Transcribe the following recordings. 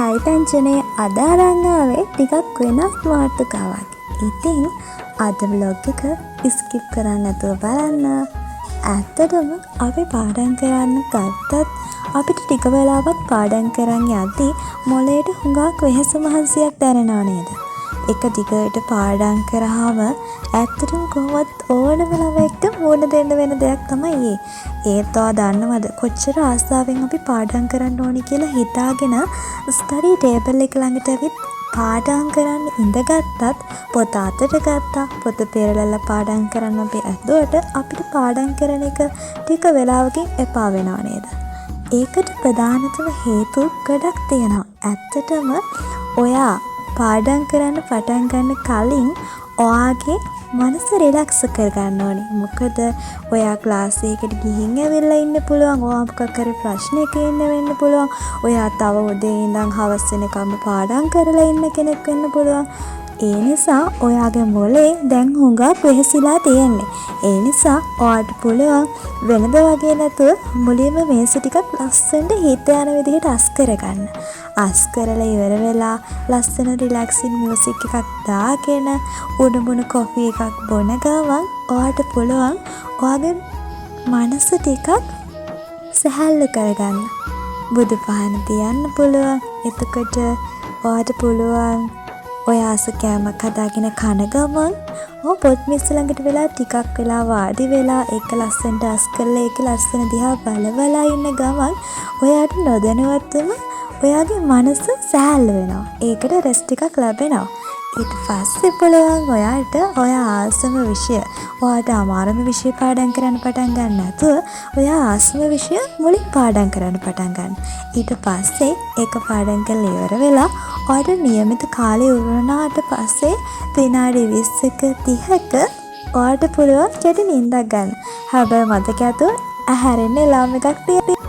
හයි පැංචනේ අද අරන් ආවේ ටිකක් වෙනස් මාතෘකාවක්. ඉතින් අද vlog එක skip කරන්න නැතුව බලන්න. ඇත්තටම අපි පාඩම් කරන්න ගත්තත් අපිට ටික වෙලාවක් පාඩම් කරන් යද්දී මොළයට හුඟක් වෙහෙස මහන්සියක් දැනෙනව නේද? එක දිගට පාඩම් කරාම ඇත්තටම කොහොමත් ඕනම ළමයෙක්ට මුණ දෙන්න වෙන දෙයක් තමයි ඒ. ඒත් ඔයා දන්නවද කොච්චර ආසාවෙන් අපි පාඩම් කරන්න ඕනි කියලා හිතාගෙන ස්ටඩි ටේබල් එක ළඟට ඇවිත් පාඩම් කරන්න ඉඳගත්තත් පොත අතට ගත්තා. පොත පෙරලලා පාඩම් කරන්න අපි ඇද්දුවට අපිට පාඩම් කරන එක ටික වෙලාවකින් එපා වෙනව නේද? ඒකට ප්‍රධානතම හේතු ගොඩක් තියෙනවා. ඇත්තටම ඔයා පාඩම් කරන්න පටන් ගන්න කලින් ඔයාගේ මනස රිලැක්ස් කරගන්න ඕනේ. මොකද ඔයා ක්ලාස් එකකට ගිහින් ඇවිල්ලා ඉන්න පුළුවන්. ඔයා මොකක් හරි ප්‍රශ්නයක ඉන්න වෙන්න පුළුවන්. ඔයා තව උදේ ඉඳන් හවස වෙනකම් පාඩම් කරලා ඉන්න කෙනෙක් වෙන්න පුළුවන්. ඒ නිසා ඔයාගේ මොලේ දැන් හුඟක් වෙහෙසිලා තියෙන්නේ. ඒ නිසා ඔයාට පුළුවන් වෙනද වගේ නැතුව මුලින්ම මේස ටිකක් ලස්සනට හිත යන විදිහට අස් කරගන්න. අස් කරලා ඉවර වෙලා ලස්සන රිලැක්සින් මියුසික් එකක් දාගෙන උණුමුණු කොෆි එකක් බොන ගමන් ඔයාට පුළුවන් ඔයාගේ මනස ටිකක් සැහැල්ලු කරගන්න. බුදු පහන තියන්න පුළුවන්. එතකොට ඔයාට පුළුවන් ඔය ආස කෑමක් හදාගෙන කන ගමන් පොත් මිස් ළඟට වෙලා ටිකක් වෙලා වාඩි වෙලා ඒක ලස්සනට අස් කරලා ඒක ලස්සන දිහා බලවලා ඉන්න ගමන් ඔයාට නොදැනුවත්වම ඔයාගේ මනස සැහැල්ලු වෙනවා. ඒකට රෙස්ට් එකක් ලැබෙනවා. ඊට පස්සේ පුළුවන් ඔයාට ඔය ආසම විෂය ඔයාට අමාරුම විෂය පාඩම් කරන්න පටන් ගන්න නැතුව ඔයා ආසම විෂය මුලින් පාඩම් කරන්න පටන් ගන්න. ඊට පස්සේ ඒක පාඩම් කරලා ඉවර වෙලා ඔයාට නියමිත කාලය උරුණාට පස්සේ විනාඩි 20ක 30ක ඔයාට පුළුවන් කෙටි නිින්දක් ගන්න. හැබැයි මතක ඇතුව ඇහැරෙන්න එලාම් එකක් තියෙනවා.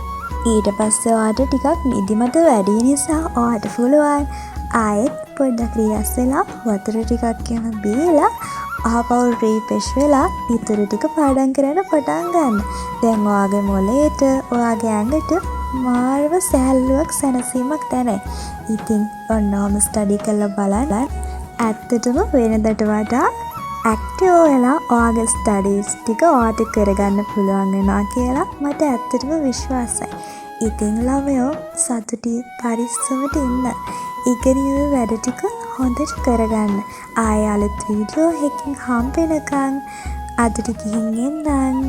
ඊට පස්සේ ඔයාට ටිකක් නිදිමත වැඩි නිසා ඔයාට පුළුවන් ආයෙත් පොඩ්ඩක් රිලැක්ස් වෙලා වතුර ටිකක් එහෙම බීලා ආපහු රීෆ්‍රෙෂ් වෙලා ඊටු ටික පාඩම් කරන්න පටන් ගන්න. දැන් ඔයාගේ මොළයට ඔයාගේ ඇඟට මාර්ව සැහැල්ලුවක් සැනසීමක් දැනේ. ඉතින් ඔන්නෝම ස්ටඩි කරලා බලන්න ඇත්තටම වෙනදට වඩා ඇක්ටිව් වෙලා ඔයාගේ ස්ටඩීස් ටික ඔයාට කරගන්න පුළුවන් වෙනවා කියලා මට ඇත්තටම විශ්වාසයි. ඉතින් ළමයෝ සතුටින් පරිස්සමට ඉන්න. ඉගෙනීමේ වැඩ ටික හොඳට කරගන්න. ආයෙ අලුත් වීඩියෝ එකකින් හම්බ වෙනකන් අදට ගිහින් එන්නම්.